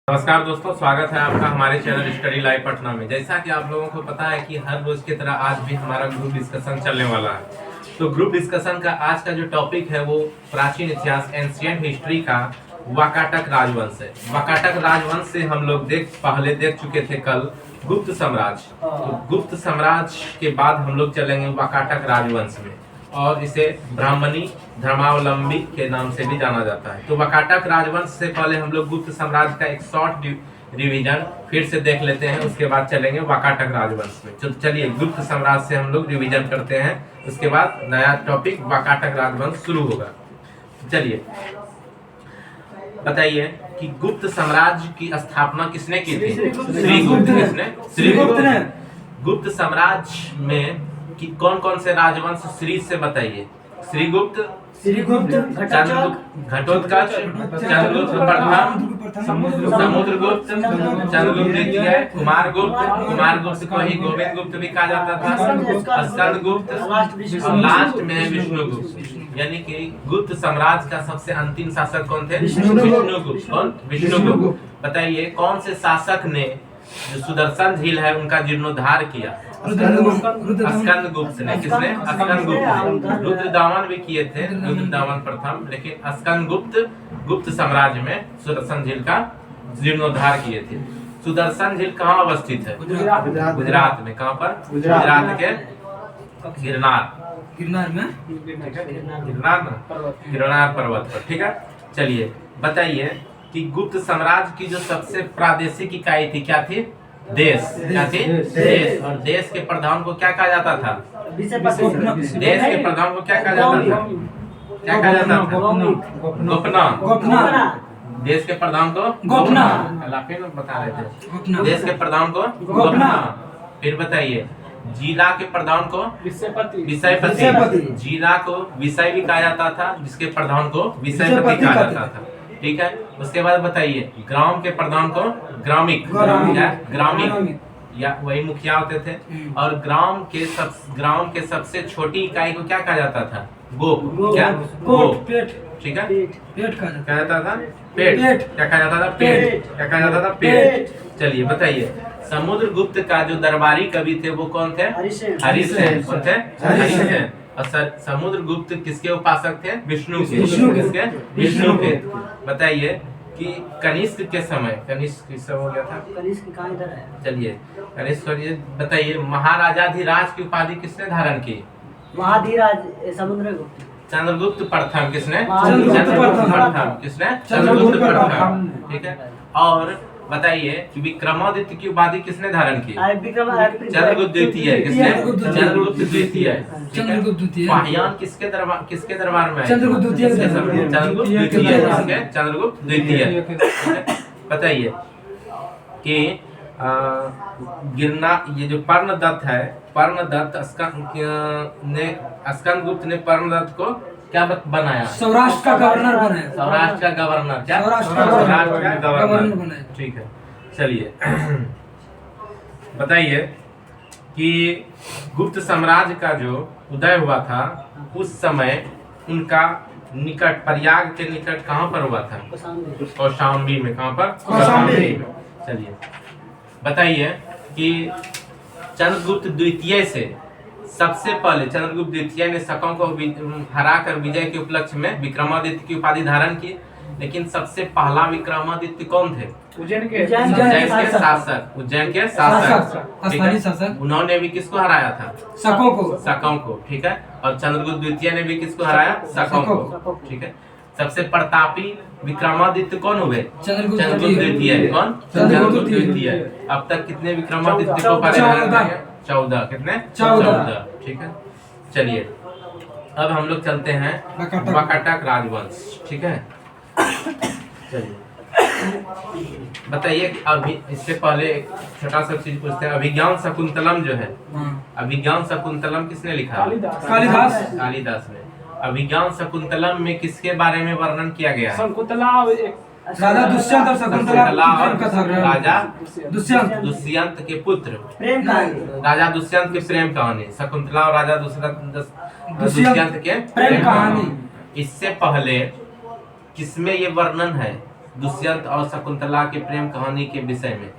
नमस्कार दोस्तों, स्वागत है आपका हमारे चैनल स्टडी लाइव पटना में। जैसा कि आप लोगों को पता है कि हर रोज की तरह आज भी हमारा ग्रुप डिस्कशन चलने वाला है। तो ग्रुप डिस्कशन का आज का जो टॉपिक है वो प्राचीन इतिहास एंशिएंट हिस्ट्री का वाकाटक राजवंश है। वाकाटक राजवंश से हम लोग पहले देख चुके थे कल गुप्त साम्राज्य। तो गुप्त साम्राज्य के बाद हम लोग चलेंगे वाकाटक राजवंश में, और इसे ब्राह्मणी धर्मावलंबी के नाम से भी जाना जाता है। तो वाकाटक राजवंश से पहले हम लोग गुप्त साम्राज्य का एक शॉर्ट रिवीजन फिर से देख लेते हैं, उसके बाद चलेंगे वाकाटक राजवंश में। तो चलिए गुप्त साम्राज्य से हम लोग रिवीजन करते हैं, उसके बाद नया टॉपिक वाकाटक राजवंश शुरू होगा। चलिए बताइए कि गुप्त साम्राज्य की स्थापना किसने की थी? श्रीगुप्त। किसने? श्रीगुप्त ने। गुप्त साम्राज्य में कि कौन कौन से राजवंश श्री से बताइए? श्रीगुप्त, घटोत्कच, चंद्रगुप्त प्रथम, समुद्रगुप्त, चंद्रगुप्त द्वितीय, कुमारगुप्त को ही गोविंद गुप्त भी कहा जाता था, स्कंदगुप्त, और लास्ट में है विष्णुगुप्त। यानी कि गुप्त साम्राज्य का सबसे अंतिम शासक कौन थे? विष्णुगुप्त। कौन? विष्णुगुप्त। बताइए कौन से शासक ने जो सुदर्शन झील है उनका जीर्णोद्धार किया? स्कंदगुप्त ने। किसने? स्कंदगुप्त। रुद्रदामन भी किए थे, रुद्रदामन प्रथम, लेकिन स्कंदगुप्त गुप्त साम्राज्य में सुदर्शन झील का जीर्णोद्धार किए थे। सुदर्शन झील कहाँ अवस्थित है? गुजरात में। कहाँ पर? गुजरात के गिरनार पर्वत पर। ठीक है, चलिए बताइए कि गुप्त साम्राज्य की जो सबसे प्रादेशिक इकाई थी क्या थी? देश। क्या थी? देश। और देश के प्रधान को क्या कहा जाता था? देश के प्रधान को क्या कहा जाता था? क्या कहा जाता था? गोपना। देश के प्रधान को गोपना। फिर बता रहे थे देश के प्रधान को गोपना। फिर बताइए जिला के प्रधान को विषयपति। जिला को विषय भी कहा जाता था, जिसके प्रधान को विषयपति कहा जाता था। ठीक है, उसके बाद बताइए ग्राम के प्रधान को ग्रामिक या वही मुखिया होते थे। और ग्राम के सबसे छोटी इकाई को क्या कहा जाता था? गोप। क्या? गोप। ठीक है, पेट कहा जाता था। पेट। क्या कहा जाता था? पेट। क्या कहा जाता था? पेट। चलिए बताइए समुद्रगुप्त का जो दरबारी कवि थे वो कौन थे? हरिसेन। कौन थे? हरिसेन। और समुद्रगुप्त किसके उपासक थे? विष्णु के। किसके? विष्णु के। बताइए कि कनिष्क के समय, कनिष्क किस समय हो गया था? कनिष्क कहाँ इधर है? चलिए कनिष्क बताइए महाराजाधिराज की उपाधि किसने धारण की? महाधिराज समुद्रगुप्त। चंद्रगुप्त प्रथम। किसने? चंद्रगुप्त प्रथम। किसने? चंद्रगुप्त प्रथम। ठीक है, और बताइए कि विक्रमादित्य की उपाधि किसने धारण की? चंद्रगुप्त द्वितीय। किसने? चंद्रगुप्त द्वितीय। पाहियान किसके दरबार में? चंद्रगुप्त द्वितीय। चंद्रगुप्त द्वितीय। बताइए कि ये जो पर्णदत्त है, पर्णदत्त स्कंदगुप्त ने पर्णदत्त को क्या बनाया? सौराष्ट्र का गवर्नर बनाया। सौराष्ट्र का गवर्नर। क्या? सौराष्ट्र का गवर्नर बनाया। ठीक है, चलिए बताइए कि गुप्त साम्राज्य का जो उदय हुआ था उस समय उनका निकट प्रयाग के निकट कहाँ पर हुआ था? कौशाम्बी में। कहाँ पर? कौशाम्बी में। चलिए बताइए कि चंद्रगुप्त द्वितीय से सबसे पहले चंद्रगुप्त द्वितीय ने शकों को हराकर विजय के उपलक्ष्य में विक्रमादित्य की उपाधि धारण की, लेकिन सबसे पहला विक्रमादित्य कौन थे? उज्जैन के शासक। उज्जैन के शासक। उन्होंने भी किसको हराया था? शकों को। ठीक है, और चंद्रगुप्त द्वितीय ने भी किसको हराया? शकों को। ठीक है, सबसे प्रतापी विक्रमादित्य कौन हुए? चंद्रगुप्त द्वितीय। कौन? चंद्रगुप्त द्वितीय। अब तक कितने विक्रमादित्य को पराजित? 14। कितने? 14। ठीक है, चलिए अब हम लोग चलते हैं वाकाटक राजवंश। ठीक है, चलिए बताइए अभी इससे पहले एक छोटा सा चीज पूछते हैं। अभिज्ञान शकुंतलम जो है, अभिज्ञान शकुंतलम किसने लिखा? कालिदास ने। अभिज्ञान शकुंतलम में किसके बारे में वर्णन किया गया? राजा दुष्यंत और शकुंतला। राजा दुष्यंत के पुत्र राजा दुष्यंत के प्रेम कहानी। शकुंतला और राजा दुष्यंत के प्रेम कहानी। इससे पहले किसमें ये वर्णन है? दुष्यंत और शकुंतला के प्रेम कहानी के विषय में।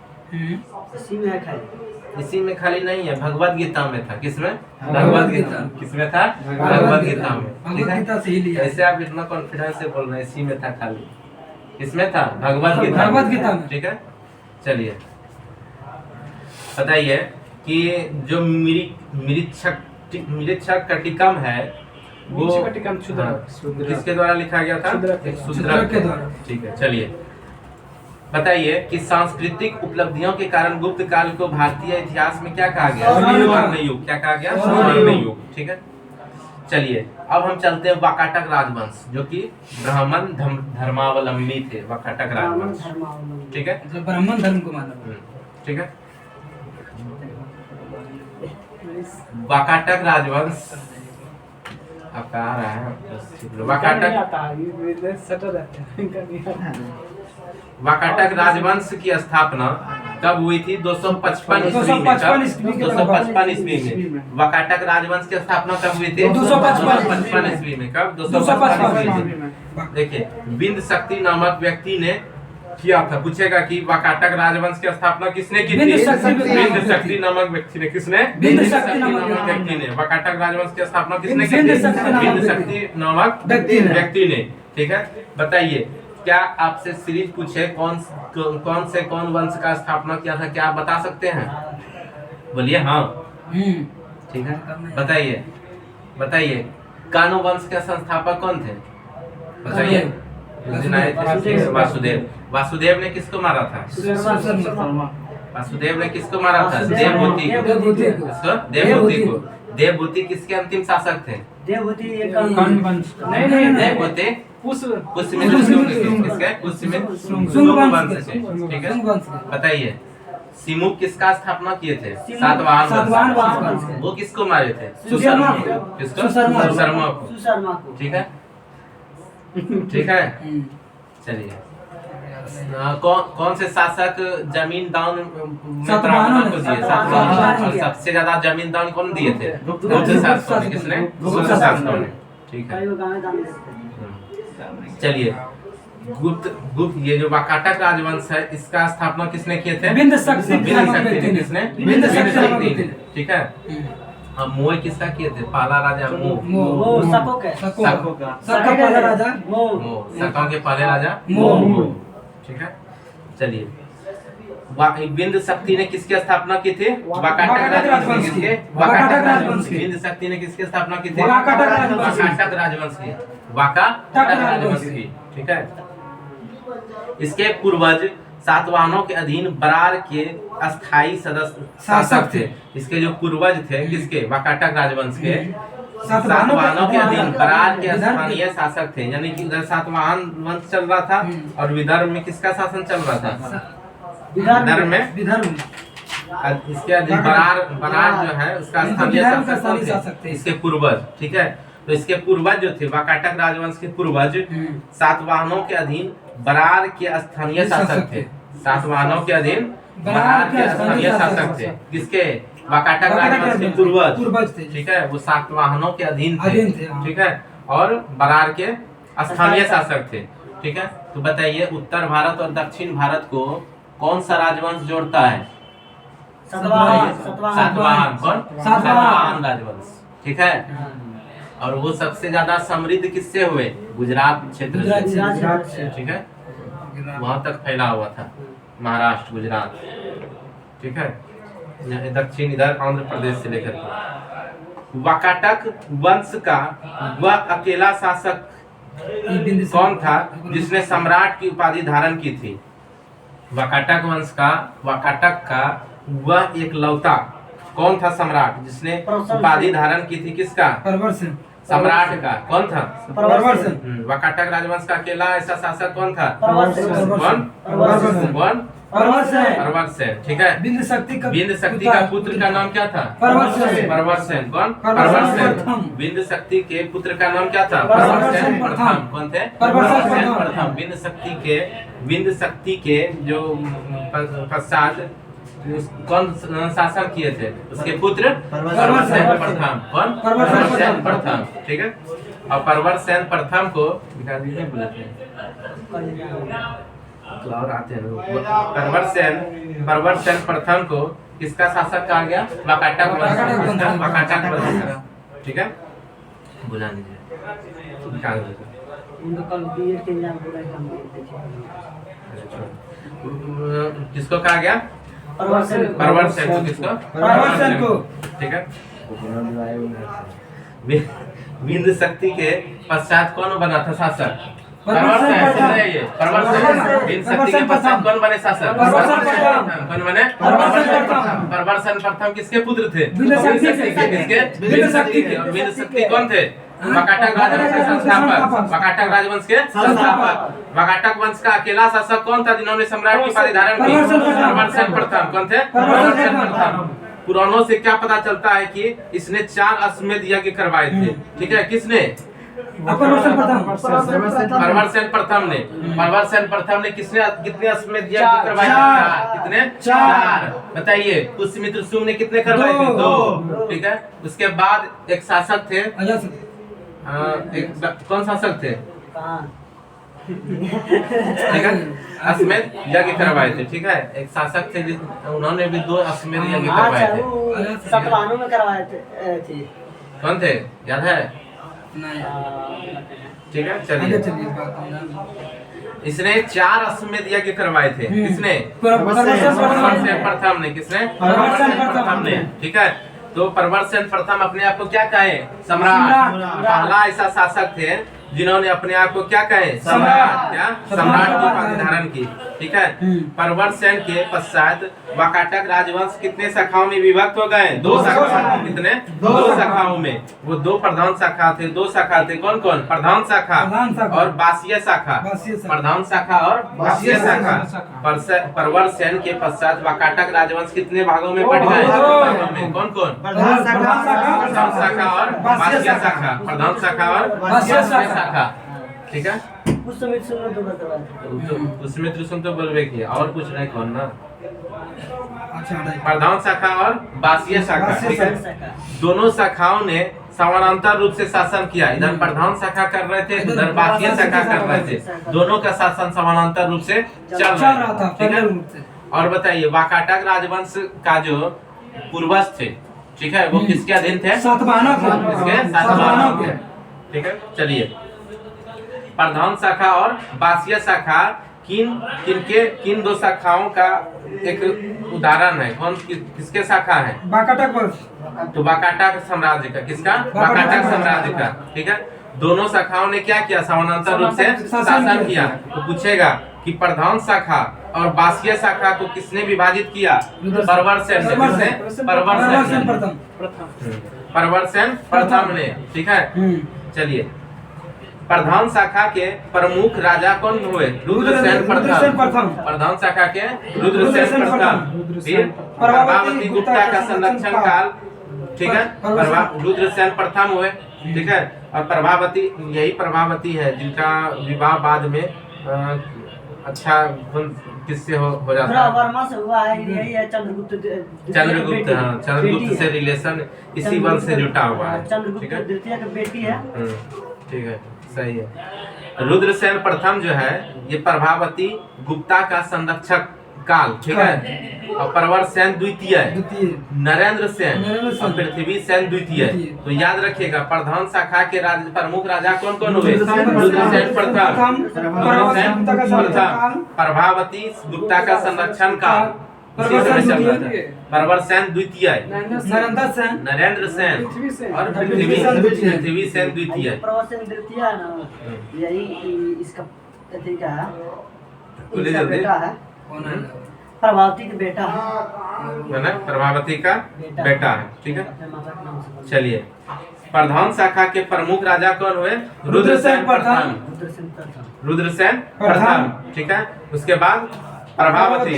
इसी में है खाली। इसी में खाली नहीं है, भगवत गीता में था। किसमें? भगवत गीता। किसमें था? भगवत गीता में। ठीक है, ऐसे आप इतना कॉन्फिडेंस से बोल रहे हैं, इसी में था खाली। किसमें था? भगवत गीता। भगवत गीता में। ठीक है, चलिए बताइए कि जो मिरिक्षक कटिकम है वो किसके द्वारा लिखा गया था? एक शूद्रक के द्वारा। ठीक है, चलिए बताइए कि सांस्कृतिक उपलब्धियों के कारण गुप्त काल को भारतीय इतिहास में क्या कहा गया? स्वर्ण युग। क्या कहा गया? स्वर्ण युग। ठीक है, चलिए अब हम चलते हैं वाकाटक राजवंश, जो कि ब्राह्मण धर्मावलंबी थे। वाकाटक राजवंश, ठीक है, ब्राह्मण धर्म को माना। ठीक है, वाकाटक राजवंश आपका आ रहा है। वाकाटक राजवंश की स्थापना कब हुई थी? 255 ईस्वी में। वाकाटक राजवंश की स्थापना कब हुई थी? 255 ईस्वी में। कब? 255 ईस्वी में। देखिए, बिंद शक्ति नामक व्यक्ति ने किया था। पूछेगा कि वाकाटक राजवंश की स्थापना किसने की थी? बिंद शक्ति नामक व्यक्ति ने। किसने? बिंद शक्ति नामक व्यक्ति ने। वाकाटक राजवंश की स्थापना किसने की थी? बिंद शक्ति नामक व्यक्ति ने। ठीक है, बताइए क्या आपसे सीरीज पूछे कौन से वंश का स्थापना किया था, क्या आप बता सकते हैं? बोलिए हाँ। ठीक है, बताइए कानो वंश के संस्थापक कौन थे? बताइए। वासुदेव ने किसको मारा था? वासुदेव ने किसको मारा था? देवभूति को। देवभूति किसके अंतिम शासक थे? देवभूति ठीक है, बताइए सिमुक किसका स्थापना किए थे? सातवाहन। वो किसको मारे थे? सुशर्मा को। ठीक है, ठीक है, चलिए कौन से शासक जमीन दान ब्राह्मणों को दिए? और सबसे ज्यादा जमीन दान कौन दिए थे? गुप्त शासकों ने। किसने? गुप्त शासकों ने। ठीक है, चलिए गुप्त ये जो वाकाटक राजवंश है इसका स्थापना किसने किए थे? बिंद शक्ति ने। किसने? बिंद शक्ति ने। ठीक है, अब मोह किसका किए थे? पहला राजा मोह। शकों के पहले राजा मोह। ठीक है, चलिए बिंद शक्ति ने किसकी स्थापना की थी? वाकाटक राजवंश की। बिंद शक्ति ने किसकी स्थापना की थी? वाकाटक राजवंश की। वाकाटक राजवंश की। ठीक है, इसके पूर्वज सातवाहनों के अधीन बरार के अस्थायी सदस्य शासक थे। इसके जो पूर्वज थे किसके? वाकाटक राजवंश के सातवाहनों के अधीन बरार के स्थानीय शासक थे। यानी कि उधर सातवाहन वंश चल रहा था और विदर्भ में किसका शासन चल रहा था? विदर्भ में। इसके अधीन बरार जो है उसका स्थानीय शासक थे, इसके पूर्वज। ठीक है, तो इसके पूर्वज जो थे वाकाटक राजवंश के पूर्वज सातवाहनों के अधीन बरार के स्थानीय शासक थे। सातवाहनों के अधीन बरार के स्थानीय शासक थे। किसके? वाकाटक राजवंश के पूर्वज थे। ठीक है, वो सातवाहनों के अधीन थे। ठीक है, और बरार के स्थानीय शासक थे। ठीक है, तो बताइए उत्तर भारत और दक्षिण भारत को कौन सा राजवंश जोड़ता है? सातवाहन। कौन? सातवाहन राजवंश। ठीक है, और वो सबसे ज्यादा समृद्ध किससे हुए? गुजरात क्षेत्र से। ठीक है, वहां तक फैला हुआ था, महाराष्ट्र, गुजरात। ठीक है, दक्षिण इधर आंध्र प्रदेश से लेकर के। वाकाटक वंश का वह अकेला शासक कौन था जिसने सम्राट की उपाधि धारण की थी? वाकाटक वंश का वह एक लौता कौन था सम्राट जिसने उपाधि धारण की थी? किसका? सम्राट का। कौन था? वाकाटक राजवंश का अकेला ऐसा शासक कौन था? परवरसेन। ठीक है, बिंद शक्ति का पुत्र का नाम क्या था? परवरसेन। कौन? परवरसेन। बिंद शक्ति के पुत्र का नाम क्या था? परवरसेन प्रथम। कौन थे? परवरसेन प्रथम। बिंद शक्ति के जो पश्चात कौन शासन किए थे? उसके पुत्र परवरसेन प्रथम। कौन? परवरसेन प्रथम। ठीक है, और परवरसेन प्रथम को बोले थे और आते हैं परवरसेन प्रथम को किसका शासक कहा गया? वाकाटक वंश। वाकाटक वंश, ठीक है, बुला लीजिए। निकाल दीजिए। उनको कल बीएड के एग्जाम पूरा काम किसको कहा गया? परवरसेन को। किसको? परवरसेन को, ठीक है। विंध्य शक्ति के पश्चात कौन बना था शासक? परवरसेन। विंध्य शक्ति के पश्चात कौन बने शासक? कौन बने? परवरसेन प्रथम किसके पुत्र थे? विंध्य शक्ति के। किसके? विंध्य शक्ति के। और विंध्य शक्ति कौन थे? वाकाटक राजवंश के संस्थापक। वाकाटक राजवंश के संस्थापक। वाकाटक वंश का अकेला शासक कौन था जिन्होंने सम्राट की उपाधि धारण की? परवरसेन प्रथम। कौन थे? परवरसेन प्रथम। पुराणों से क्या पता चलता है कि इसने 4 अश्वमेध यज्ञ करवाए थे, ठीक है। किसने? परवरसेन प्रथम। परवरसेन प्रथम ने। परवरसेन प्रथम ने कितने अश्वमेध यज्ञ करवाए थे? कितने? 4। बताइए। पुष्यमित्र शुंग ने कितने करवाए थे? 2, ठीक है। उसके बाद एक शासक थे, कौन शासक थे? ठीक है, अश्वमेध यज्ञ करवाए थे, ठीक है। एक शासक थे उन्होंने भी 2 अश्वमेध यज्ञ करवाए थे। सतवाहनों में करवाए थे। कौन थे? याद है? ठीक है, चलिए। इसने 4 अश्वमेध यज्ञ करवाए थे। किसने? परवरसेन प्रथम ने। किसने? परवरसेन प्रथम ने, ठीक है। तो परवरसेन प्रथम अपने आप को क्या कहे? सम्राट। पहला ऐसा शासक थे जिन्होंने अपने आप को क्या कहे? सम्राट। क्या? सम्राट की उपाधि धारण की, ठीक है। परवरसेन के पश्चात वाकाटक राजवंश कितने शाखाओं में विभक्त हो गए? 2 शाखाओं। कितने? 2 शाखाओं में। वो 2 प्रधान शाखा थे। 2 शाखा थे। कौन कौन? प्रधान शाखा और बासीय शाखा। प्रधान शाखा और बासीय शाखा। परवरसेन के पश्चात वाकाटक राजवंश कितने भागों में बढ़ गए? 2 भागों में। कौन कौन? प्रधान शाखा और बासीय शाखा। प्रधान शाखा और बासीय शाखा, ठीक है। उसमें तो बोलबे किया और कुछ नहीं कौन ना। प्रधान शाखा और बासीय शाखा, ठीक है। दोनों शाखाओं ने समानांतर रूप से शासन किया। इधर प्रधान शाखा कर रहे थे, उधर बासीय शाखा कर रहे थे। दोनों का शासन समानांतर रूप से चल रहा था, ठीक है। और बताइए, वाकाटक राजवंश का जो पूर्वज थे, ठीक है, वो किसके अधीन थे? सातवाहनों के, ठीक है। चलिए, प्रधान शाखा और बासीय शाखा किन 2 शाखाओं का एक उदाहरण है? कौन किसके शाखा है? वाकाटक वंश। तो वाकाटक साम्राज्य का। किसका? वाकाटक साम्राज्य का, ठीक है। दोनों शाखाओं ने क्या किया? समानांतर रूप से शासन किया। तो पूछेगा कि प्रधान शाखा और बासीय शाखा को किसने विभाजित किया? परवरसेन ने। परवरसेन प्रथम ने, ठीक है। चलिए, प्रधान शाखा के प्रमुख राजा कौन हुए? रुद्रसेन प्रथम। प्रधान शाखा के रुद्रसेन प्रथम। फिर प्रभावती गुप्ता का संरक्षण काल, ठीक है। रुद्रसेन प्रथम हुए, ठीक है। और प्रभावती, यही प्रभावती है जिनका विवाह बाद में अच्छा किससे हो जाता है? वर्मा से हुआ है। यही है चंद्रगुप्त। हाँ, चंद्रगुप्त से रिलेशन इसी वंश से जुटा हुआ है, चंद्रगुप्त द्वितीय की बेटी है, ठीक है, सही है। रुद्रसेन प्रथम जो है ये प्रभावती गुप्ता का संरक्षक काल, ठीक है। और परवरसेन द्वितीय, नरेंद्र सेन और पृथ्वी सेन द्वितीय। तो याद रखिएगा, प्रधान शाखा के प्रमुख राजा कौन कौन हुए? रुद्रसेन प्रथम, प्रभावती गुप्ता का संरक्षण काल, परवरसेन द्वितीय, नरेंद्र सेन और पृथ्वी सेन द्वितीय। परवरसेन द्वितीय है ना, यही इसका तरीका है। इसका बेटा है, प्रभावती का बेटा है ना, प्रभावती का बेटा है, ठीक है। चलिए, प्रधान शाखा के प्रमुख राजा कौन हुए? रुद्रसेन प्रथम, ठीक है। उसके बाद प्रभावती।